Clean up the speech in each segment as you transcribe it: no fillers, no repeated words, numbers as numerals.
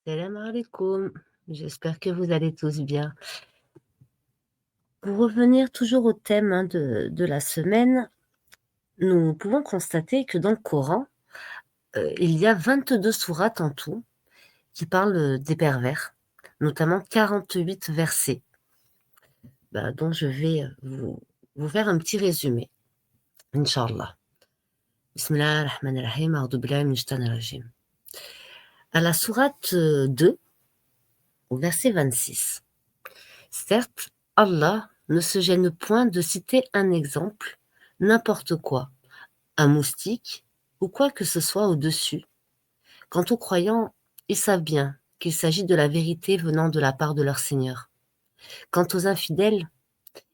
Salam alaikum. J'espère que vous allez tous bien. Pour revenir toujours au thème de la semaine, nous pouvons constater que dans le Coran, il y a 22 sourates en tout qui parlent des pervers, notamment 48 versets, dont je vais vous faire un petit résumé, Inch'Allah. Bismillah ar-Rahman ar-Rahim, a'udhu billahi minash shaitanir rajim. À la sourate 2, au verset 26. Certes, Allah ne se gêne point de citer un exemple, n'importe quoi, un moustique ou quoi que ce soit au-dessus. Quant aux croyants, ils savent bien qu'il s'agit de la vérité venant de la part de leur Seigneur. Quant aux infidèles,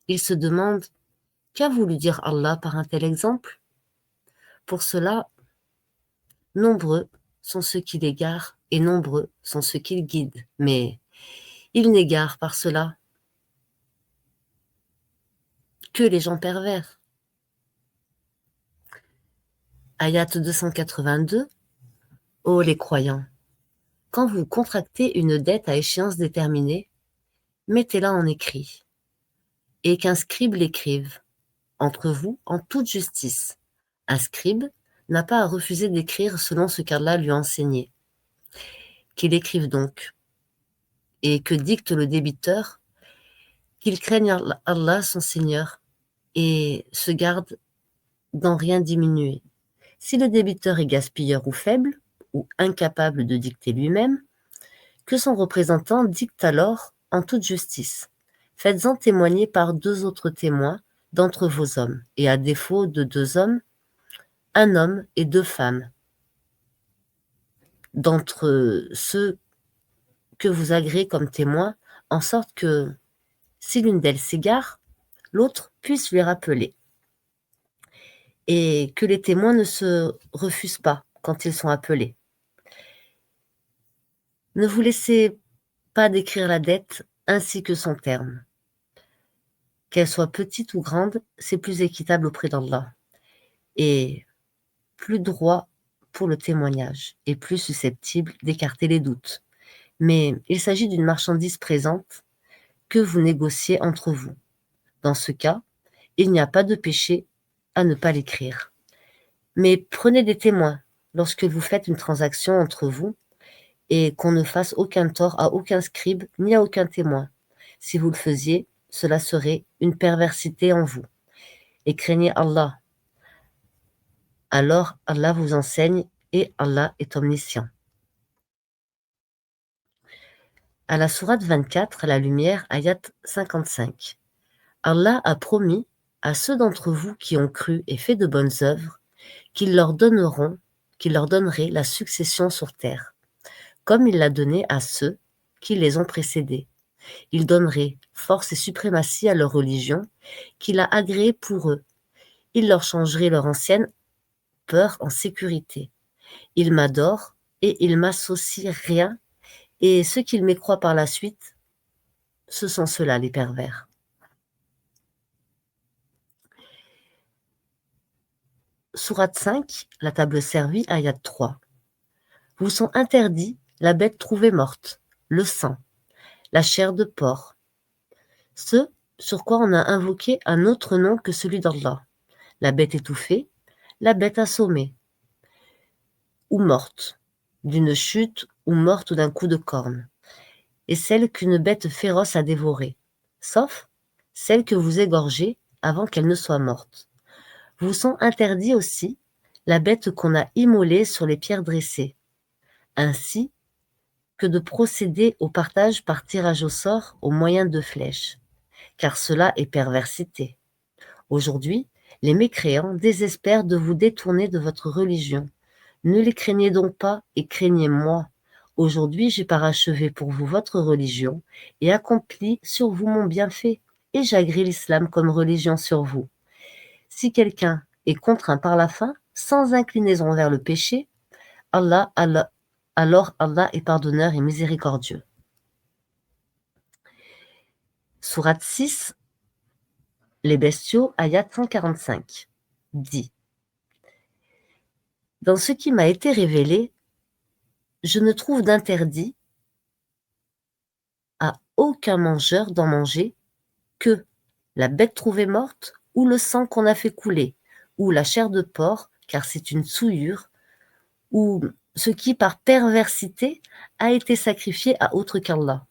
ils se demandent qu'a voulu dire Allah par un tel exemple. Pour cela, nombreux sont ceux qui l'égarent et nombreux sont ceux qui le guident. Mais ils n'égarent par cela que les gens pervers. Ayat 282. Ô les croyants, quand vous contractez une dette à échéance déterminée, mettez-la en écrit, et qu'un scribe l'écrive, entre vous, en toute justice. Un scribe n'a pas à refuser d'écrire selon ce qu'Allah lui a enseigné. Qu'il écrive donc, et que dicte le débiteur, qu'il craigne Allah son Seigneur, et se garde d'en rien diminuer. Si le débiteur est gaspilleur ou faible, ou incapable de dicter lui-même, que son représentant dicte alors en toute justice. Faites-en témoigner par 2 autres témoins d'entre vos hommes, et à défaut de 2 hommes, un homme et 2 femmes, d'entre ceux que vous agréez comme témoins, en sorte que, si l'une d'elles s'égare, l'autre puisse lui rappeler, et que les témoins ne se refusent pas quand ils sont appelés. Ne vous laissez pas décrire la dette ainsi que son terme. Qu'elle soit petite ou grande, c'est plus équitable auprès d'Allah, et plus droit pour le témoignage, et plus susceptible d'écarter les doutes. Mais il s'agit d'une marchandise présente que vous négociez entre vous. Dans ce cas, il n'y a pas de péché à ne pas l'écrire. Mais prenez des témoins lorsque vous faites une transaction entre vous, et qu'on ne fasse aucun tort à aucun scribe ni à aucun témoin. Si vous le faisiez, cela serait une perversité en vous. Et craignez Allah. Alors Allah vous enseigne et Allah est omniscient. À la sourate 24, la lumière, ayat 55. Allah a promis à ceux d'entre vous qui ont cru et fait de bonnes œuvres qu'il leur donnerait la succession sur terre, comme il l'a donné à ceux qui les ont précédés. Il donnerait force et suprématie à leur religion qu'il a agréée pour eux. Il leur changerait leur ancienne peur en sécurité. Ils m'adorent et ils m'associent rien, et ceux qu'ils mécroient par la suite, ce sont ceux-là les pervers. Sourate 5, la table servie, ayat 3. Vous sont interdits la bête trouvée morte, le sang, la chair de porc, ce sur quoi on a invoqué un autre nom que celui d'Allah, la bête étouffée, la bête assommée, ou morte, d'une chute ou morte d'un coup de corne, et celle qu'une bête féroce a dévorée, sauf celle que vous égorgez avant qu'elle ne soit morte. Vous sont interdits aussi la bête qu'on a immolée sur les pierres dressées, ainsi que de procéder au partage par tirage au sort au moyen de flèches, car cela est perversité. Aujourd'hui, les mécréants désespèrent de vous détourner de votre religion. Ne les craignez donc pas et craignez moi. Aujourd'hui, j'ai parachevé pour vous votre religion et accompli sur vous mon bienfait, et j'agrée l'islam comme religion sur vous. Si quelqu'un est contraint par la faim, sans inclinaison vers le péché, alors Allah est pardonneur et miséricordieux. Sourate 6, les bestiaux, ayat 145, dit: Dans ce qui m'a été révélé, je ne trouve d'interdit à aucun mangeur d'en manger que la bête trouvée morte, ou le sang qu'on a fait couler, ou la chair de porc, car c'est une souillure, ou ce qui, par perversité, a été sacrifié à autre qu'Allah.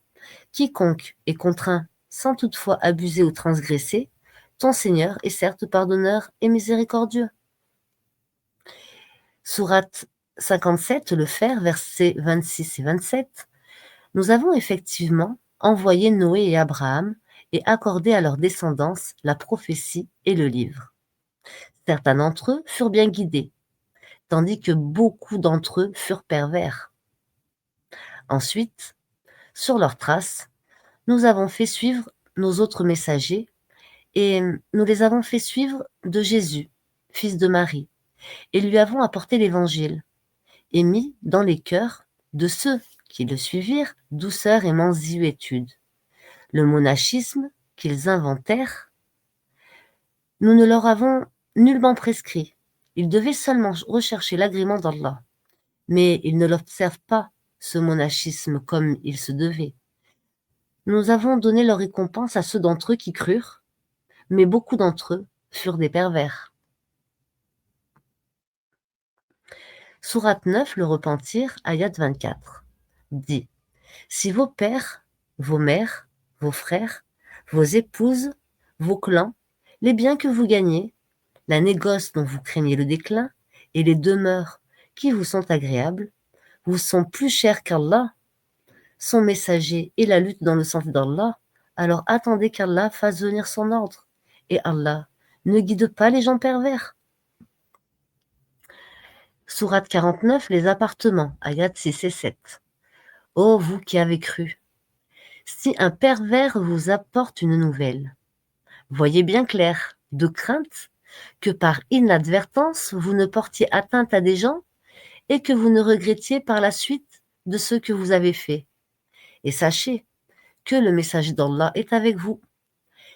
Quiconque est contraint, sans toutefois abuser ou transgresser, ton Seigneur est certes pardonneur et miséricordieux. Sourate 57, le Fer, versets 26 et 27. Nous avons effectivement envoyé Noé et Abraham et accordé à leur descendance la prophétie et le livre. Certains d'entre eux furent bien guidés, tandis que beaucoup d'entre eux furent pervers. Ensuite, sur leurs traces, nous avons fait suivre nos autres messagers et nous les avons fait suivre de Jésus, fils de Marie, et lui avons apporté l'Évangile et mis dans les cœurs de ceux qui le suivirent douceur et mansuétude. Le monachisme qu'ils inventèrent, nous ne leur avons nullement prescrit. Ils devaient seulement rechercher l'agrément d'Allah. Mais ils ne l'observent pas, ce monachisme, comme il se devait. Nous avons donné leur récompense à ceux d'entre eux qui crurent, mais beaucoup d'entre eux furent des pervers. Sourate 9, le repentir, ayat 24, dit: Si vos pères, vos mères, vos frères, vos épouses, vos clans, les biens que vous gagnez, la négoce dont vous craignez le déclin, et les demeures qui vous sont agréables, vous sont plus chers qu'Allah, son messager et la lutte dans le sens d'Allah, alors attendez qu'Allah fasse venir son ordre. Et Allah ne guide pas les gens pervers. Sourate 49, les appartements, ayat 6 et 7. Ô vous qui avez cru, si un pervers vous apporte une nouvelle, voyez bien clair, de crainte que par inadvertance vous ne portiez atteinte à des gens et que vous ne regrettiez par la suite de ce que vous avez fait. Et sachez que le messager d'Allah est avec vous.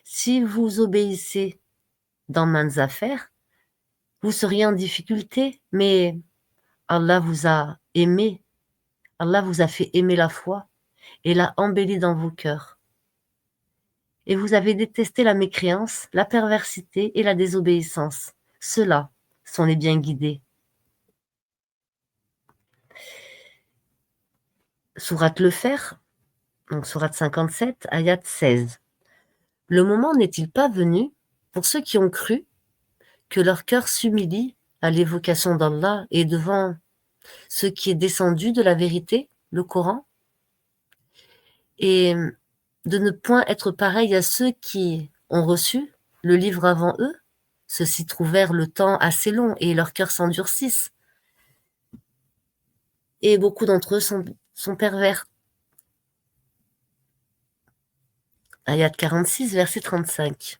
Si vous obéissez dans maintes affaires, vous seriez en difficulté, mais Allah vous a aimé, Allah vous a fait aimer la foi et l'a embellie dans vos cœurs. Et vous avez détesté la mécréance, la perversité et la désobéissance. Ceux-là sont les bien guidés. Sourate le Fer, donc sourate 57, ayat 16. Le moment n'est-il pas venu, pour ceux qui ont cru, que leur cœur s'humilie à l'évocation d'Allah et devant ce qui est descendu de la vérité, le Coran, et de ne point être pareil à ceux qui ont reçu le livre avant eux? Ceux-ci trouvèrent le temps assez long et leurs cœurs s'endurcissent. Et beaucoup d'entre eux sont pervers. Ayat 46, verset 35.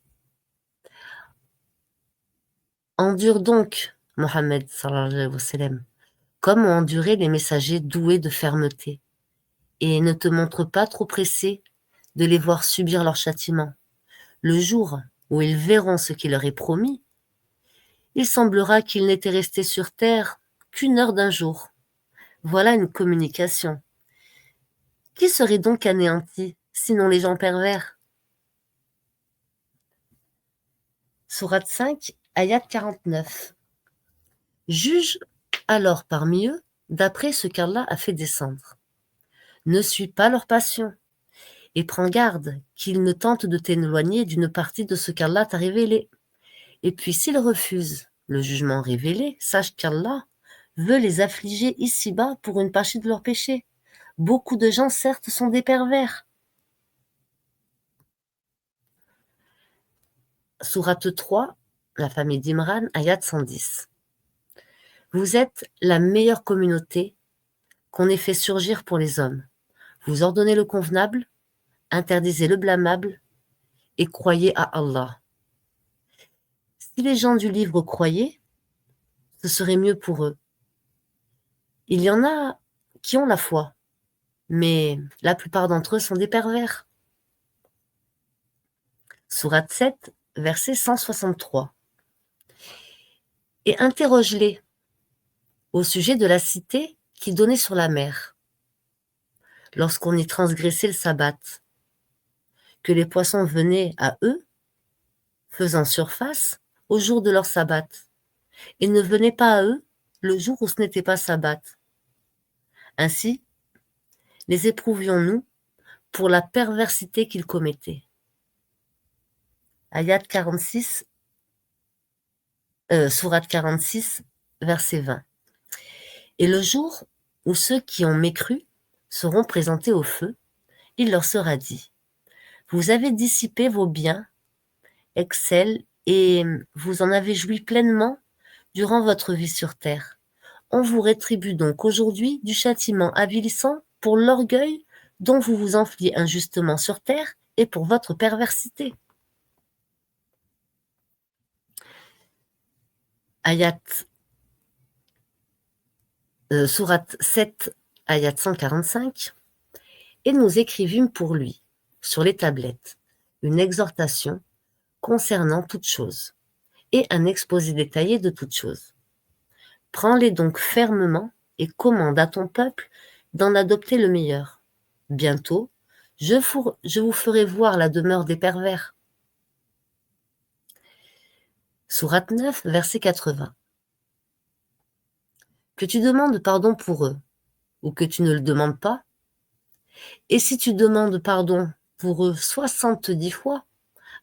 Endure donc, Mohammed sallallahu alayhi wa sallam, comme ont enduré les messagers doués de fermeté, et ne te montre pas trop pressé de les voir subir leur châtiment. Le jour où ils verront ce qui leur est promis, il semblera qu'il n'était resté sur terre qu'une heure d'un jour. Voilà une communication. Qui serait donc anéanti, sinon les gens pervers? Sourate 5, ayat 49. Juge alors parmi eux, d'après ce qu'Allah a fait descendre. Ne suis pas leur passion, et prends garde qu'ils ne tentent de t'éloigner d'une partie de ce qu'Allah t'a révélé. Et puis s'ils refusent le jugement révélé, sache qu'Allah veut les affliger ici-bas pour une partie de leurs péchés. Beaucoup de gens, certes, sont des pervers. Sourate 3, la famille d'Imran, ayat 110. Vous êtes la meilleure communauté qu'on ait fait surgir pour les hommes. Vous ordonnez le convenable, interdisez le blâmable et croyez à Allah. Si les gens du livre croyaient, ce serait mieux pour eux. Il y en a qui ont la foi, mais la plupart d'entre eux sont des pervers. Sourate 7, verset 163. Et interroge-les au sujet de la cité qui donnait sur la mer. lorsqu'on y transgressait le sabbat, que les poissons venaient à eux, faisant surface, au jour de leur sabbat, et ne venaient pas à eux le jour où ce n'était pas sabbat. Ainsi, les éprouvions-nous pour la perversité qu'ils commettaient. Ayat 46, Sourate 46, verset 20. Et le jour où ceux qui ont mécru seront présentés au feu, il leur sera dit: vous avez dissipé vos biens, Excel, et vous en avez joui pleinement durant votre vie sur terre. On vous rétribue donc aujourd'hui du châtiment avilissant pour l'orgueil dont vous vous enfliez injustement sur terre et pour votre perversité. Sourate 7, ayat 145. Et nous écrivîmes pour lui, sur les tablettes, une exhortation concernant toutes choses, et un exposé détaillé de toutes choses. Prends-les donc fermement et commande à ton peuple d'en adopter le meilleur. Bientôt, je vous ferai voir la demeure des pervers. Sourate 9, verset 80. Que tu demandes pardon pour eux, ou que tu ne le demandes pas, et si tu demandes pardon pour eux 70 fois,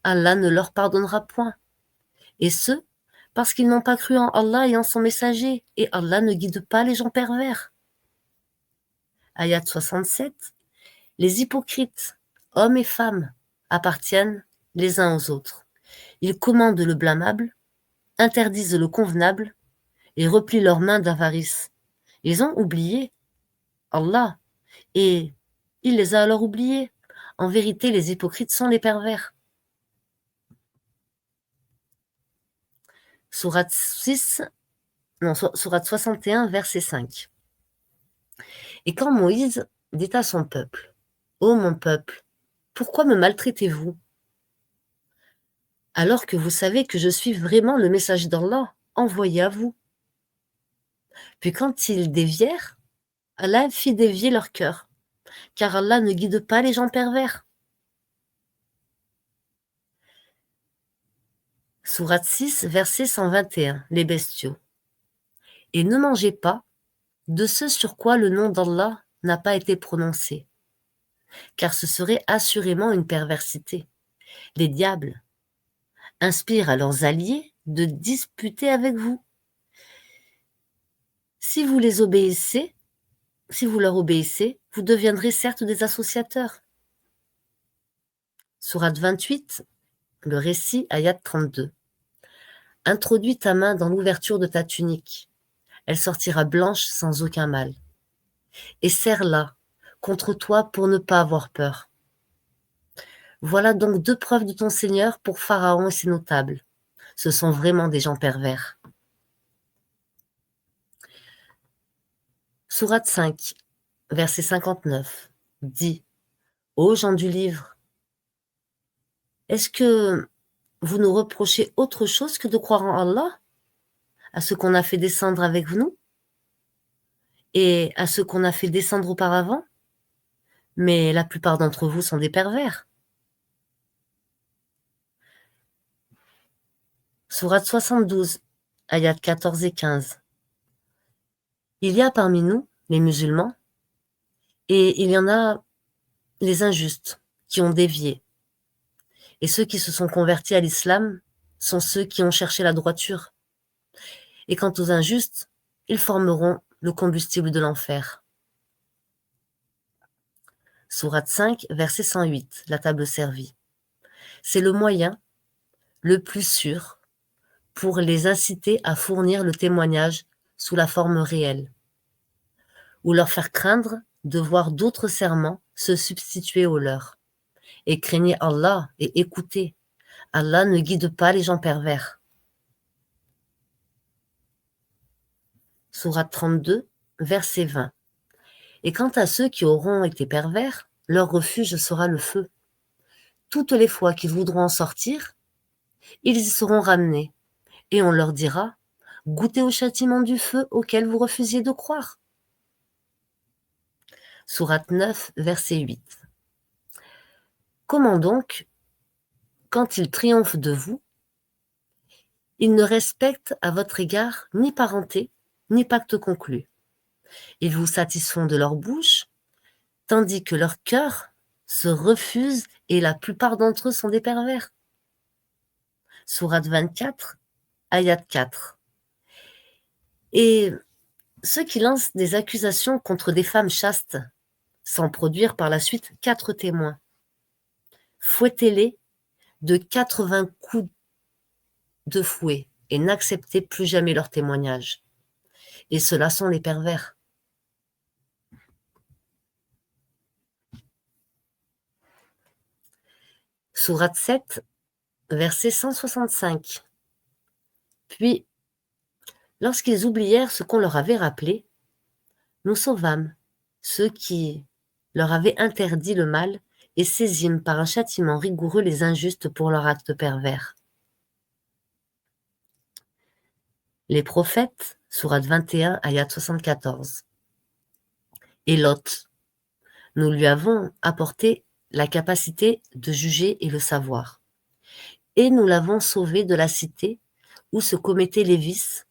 Allah ne leur pardonnera point. Et ce, parce qu'ils n'ont pas cru en Allah et en son messager, et Allah ne guide pas les gens pervers. Ayat 67. Les hypocrites, hommes et femmes, appartiennent les uns aux autres. Ils commandent le blâmable, interdisent le convenable, et replient leurs mains d'avarice. Ils ont oublié Allah, et il les a alors oubliés. En vérité, les hypocrites sont les pervers. Sourate 61, verset 5. Et quand Moïse dit à son peuple: ô mon peuple, pourquoi me maltraitez-vous, alors que vous savez que je suis vraiment le messager d'Allah envoyé à vous? Puis quand ils dévièrent, Allah fit dévier leur cœur, car Allah ne guide pas les gens pervers. Sourate 6, verset 121, les bestiaux. Et ne mangez pas de ce sur quoi le nom d'Allah n'a pas été prononcé, car ce serait assurément une perversité. Les diables inspirent à leurs alliés de disputer avec vous. Si vous leur obéissez, vous deviendrez certes des associateurs. Sourate 28, le récit, ayat 32. Introduis ta main dans l'ouverture de ta tunique. Elle sortira blanche sans aucun mal. Et serre-la contre toi pour ne pas avoir peur. Voilà donc 2 preuves de ton Seigneur pour Pharaon et ses notables. Ce sont vraiment des gens pervers. Sourate 5, verset 59, dit: ô gens du livre, est-ce que vous nous reprochez autre chose que de croire en Allah, à ce qu'on a fait descendre avec nous, et à ce qu'on a fait descendre auparavant? Mais la plupart d'entre vous sont des pervers. Sourate 72, ayat 14 et 15. Il y a parmi nous, les musulmans, et il y en a les injustes, qui ont dévié. Et ceux qui se sont convertis à l'islam sont ceux qui ont cherché la droiture. Et quant aux injustes, ils formeront le combustible de l'enfer. Sourate 5, verset 108, la table servie. C'est le moyen le plus sûr pour les inciter à fournir le témoignage sous la forme réelle, ou leur faire craindre de voir d'autres serments se substituer aux leurs. Et craignez Allah et écoutez, Allah ne guide pas les gens pervers. Sourate 32, verset 20. Et quant à ceux qui auront été pervers, leur refuge sera le feu. Toutes les fois qu'ils voudront en sortir, ils y seront ramenés, et on leur dira: goûtez au châtiment du feu auquel vous refusiez de croire. Sourate 9, verset 8. Comment donc, quand ils triomphent de vous, ils ne respectent à votre égard ni parenté, ni pacte conclu. Ils vous satisfont de leur bouche, tandis que leur cœur se refuse et la plupart d'entre eux sont des pervers. Sourate 24, ayat 4. Et ceux qui lancent des accusations contre des femmes chastes, sans produire par la suite 4 témoins, fouettez-les de 80 coups de fouet et n'acceptez plus jamais leur témoignage. Et ceux-là sont les pervers. Sourate 7, verset 165. Puis, lorsqu'ils oublièrent ce qu'on leur avait rappelé, nous sauvâmes ceux qui leur avaient interdit le mal et saisîmes par un châtiment rigoureux les injustes pour leur acte pervers. Les prophètes, sourate 21, ayat 74. Et Lot, nous lui avons apporté la capacité de juger et le savoir. Et nous l'avons sauvé de la cité où se commettaient les vices.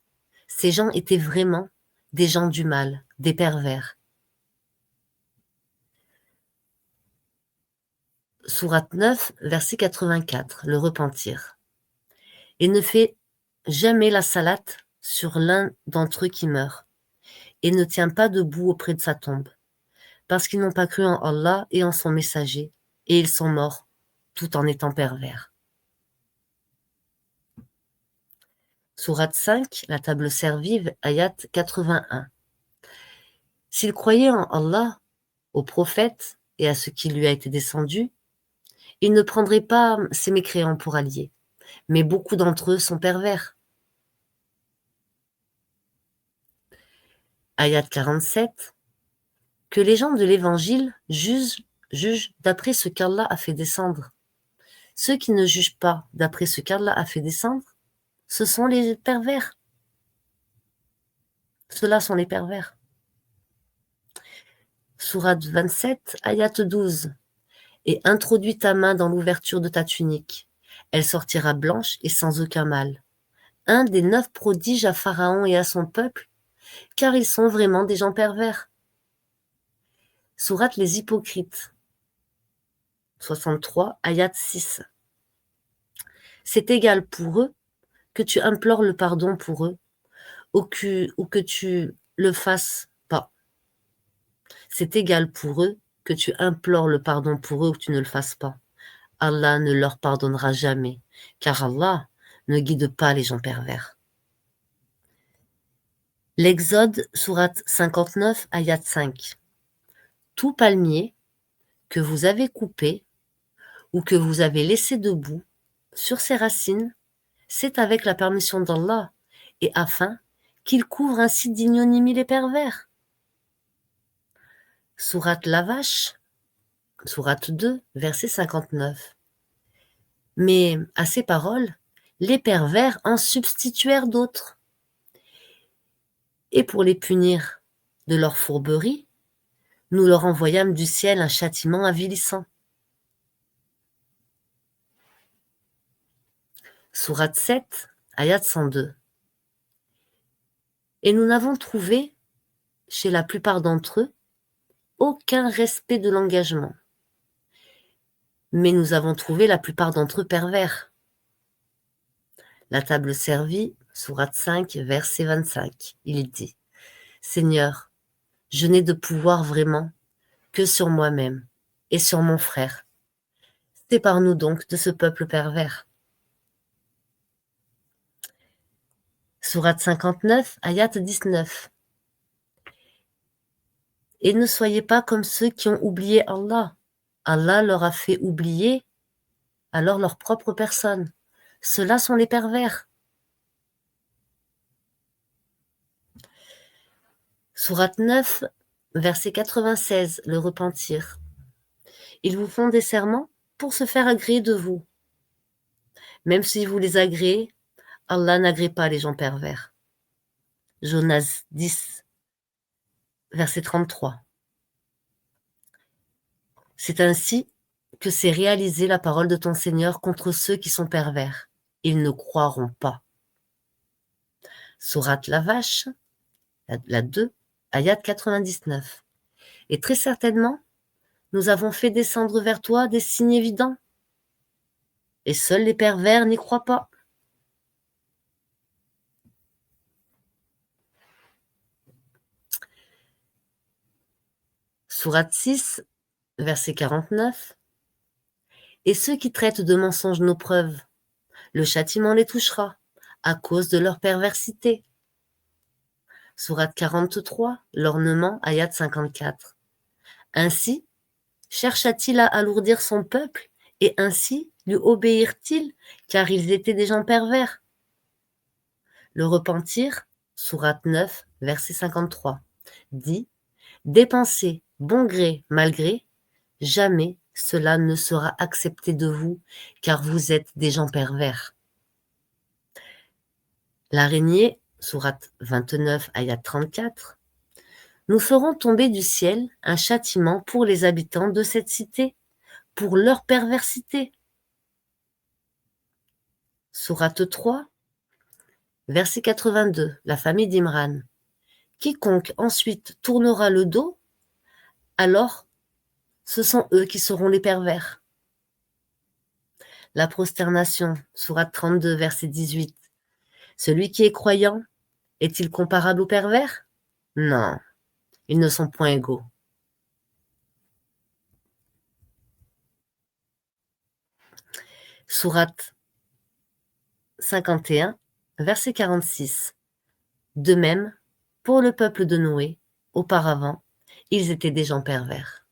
Ces gens étaient vraiment des gens du mal, des pervers. Sourate 9, verset 84, le repentir. Et ne fais jamais la salate sur l'un d'entre eux qui meurt, et ne tiens pas debout auprès de sa tombe, parce qu'ils n'ont pas cru en Allah et en son messager, et ils sont morts, tout en étant pervers. Sourate 5, la table servie, ayat 81. S'ils croyaient en Allah, au prophète et à ce qui lui a été descendu, ils ne prendraient pas ces mécréants pour alliés, mais beaucoup d'entre eux sont pervers. Ayat 47. Que les gens de l'Évangile jugent d'après ce qu'Allah a fait descendre. Ceux qui ne jugent pas d'après ce qu'Allah a fait descendre, ce sont les pervers. Ceux-là sont les pervers. Sourate 27, ayat 12. Et introduis ta main dans l'ouverture de ta tunique. Elle sortira blanche et sans aucun mal. Un des 9 prodiges à Pharaon et à son peuple, car ils sont vraiment des gens pervers. Sourate les hypocrites. 63, ayat 6. C'est égal pour eux que tu implores le pardon pour eux ou que tu le fasses pas. C'est égal pour eux que tu implores le pardon pour eux ou que tu ne le fasses pas. Allah ne leur pardonnera jamais, car Allah ne guide pas les gens pervers. L'Exode, sourate 59, ayat 5. Tout palmier que vous avez coupé ou que vous avez laissé debout sur ses racines, c'est avec la permission d'Allah et afin qu'il couvre ainsi d'ignominie les pervers. Sourate la vache, sourate 2, verset 59. Mais à ces paroles, les pervers en substituèrent d'autres. Et pour les punir de leur fourberie, nous leur envoyâmes du ciel un châtiment avilissant. Sourate 7, ayat 102. Et nous n'avons trouvé, chez la plupart d'entre eux, aucun respect de l'engagement. Mais nous avons trouvé la plupart d'entre eux pervers. La table servie, sourate 5, verset 25. Il dit, Seigneur, je n'ai de pouvoir vraiment que sur moi-même et sur mon frère. Sépare-nous donc de ce peuple pervers. Sourate 59, ayat 19. Et ne soyez pas comme ceux qui ont oublié Allah. Allah leur a fait oublier alors leur propre personne. Ceux-là sont les pervers. Sourate 9, verset 96, le repentir. Ils vous font des serments pour se faire agréer de vous. Même si vous les agréez, Allah n'agrée pas les gens pervers. Jonas 10, verset 33. C'est ainsi que s'est réalisée la parole de ton Seigneur contre ceux qui sont pervers. Ils ne croiront pas. Sourate la vache, la 2, ayat 99. Et très certainement, nous avons fait descendre vers toi des signes évidents. Et seuls les pervers n'y croient pas. Sourate 6, verset 49. Et ceux qui traitent de mensonges nos preuves, le châtiment les touchera à cause de leur perversité. Sourate 43, l'ornement, ayat 54. Ainsi, chercha-t-il à alourdir son peuple, et ainsi lui obéirent-ils, car ils étaient des gens pervers. Le repentir, sourate 9, verset 53, dit « Dépensez bon gré, mal gré, jamais cela ne sera accepté de vous, car vous êtes des gens pervers. » L'araignée, sourate 29, ayat 34, nous ferons tomber du ciel un châtiment pour les habitants de cette cité, pour leur perversité. Sourate 3, verset 82, la famille d'Imran. Quiconque ensuite tournera le dos, alors ce sont eux qui seront les pervers. La prosternation, sourate 32, verset 18. Celui qui est croyant, est-il comparable aux pervers? Non, ils ne sont point égaux. Sourate 51, verset 46. De même, pour le peuple de Noé, auparavant, ils étaient des gens pervers.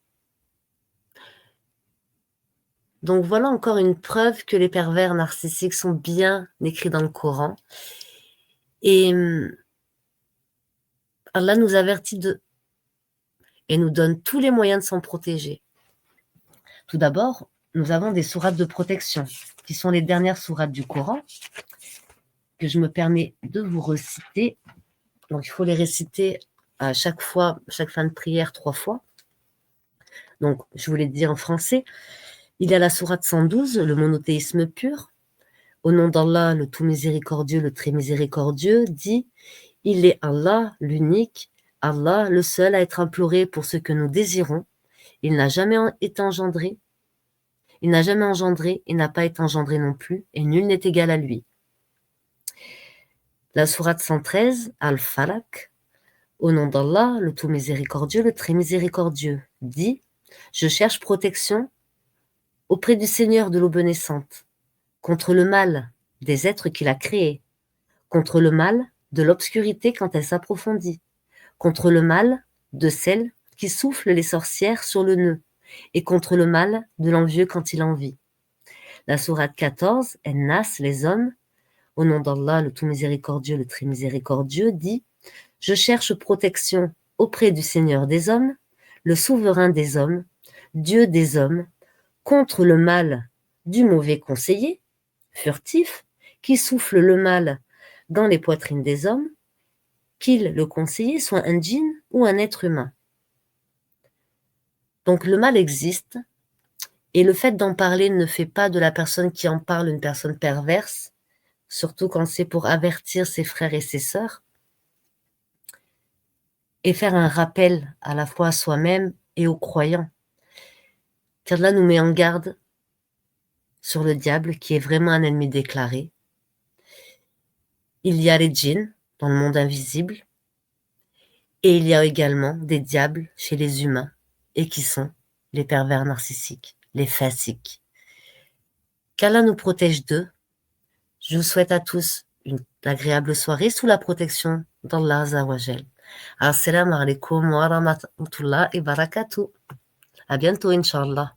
Donc voilà encore une preuve que les pervers narcissiques sont bien écrits dans le Coran. Et Allah nous avertit d'eux et nous donne tous les moyens de s'en protéger. Tout d'abord, nous avons des sourates de protection, qui sont les dernières sourates du Coran, que je me permets de vous reciter. Donc il faut les réciter à chaque fois, chaque fin de prière 3 fois. Donc je vous l'ai dit en français. Il y a la sourate 112, le monothéisme pur. Au nom d'Allah, le tout miséricordieux, le très miséricordieux, dit « Il est Allah, l'unique, Allah, le seul à être imploré pour ce que nous désirons. Il n'a jamais été engendré. Il n'a jamais engendré et n'a pas été engendré non plus, et nul n'est égal à lui. » La sourate 113, Al-Falaq. Au nom d'Allah, le tout miséricordieux, le très miséricordieux, dit « Je cherche protection auprès du Seigneur de l'aube naissante, contre le mal des êtres qu'il a créés, contre le mal de l'obscurité quand elle s'approfondit, contre le mal de celle qui souffle les sorcières sur le nœud, et contre le mal de l'envieux quand il envie. » La sourate 14, En-Nas, les hommes, au nom d'Allah, le tout miséricordieux, le très miséricordieux, dit « Je cherche protection auprès du Seigneur des hommes, le souverain des hommes, Dieu des hommes, contre le mal du mauvais conseiller, furtif, qui souffle le mal dans les poitrines des hommes, qu'il, le conseiller, soit un djinn ou un être humain. » Donc le mal existe, et le fait d'en parler ne fait pas de la personne qui en parle une personne perverse, surtout quand c'est pour avertir ses frères et ses sœurs, et faire un rappel à la fois à soi-même et aux croyants. Car là, nous met en garde sur le diable, qui est vraiment un ennemi déclaré. Il y a les djinns dans le monde invisible, et il y a également des diables chez les humains, et qui sont les pervers narcissiques, les fasiques. Qu'Allah nous protège d'eux. Je vous souhaite à tous une agréable soirée sous la protection d'Allah Azza wa Jal. Assalamu alaikum wa rahmatullahi wa barakatuh. À bientôt, Inch'Allah.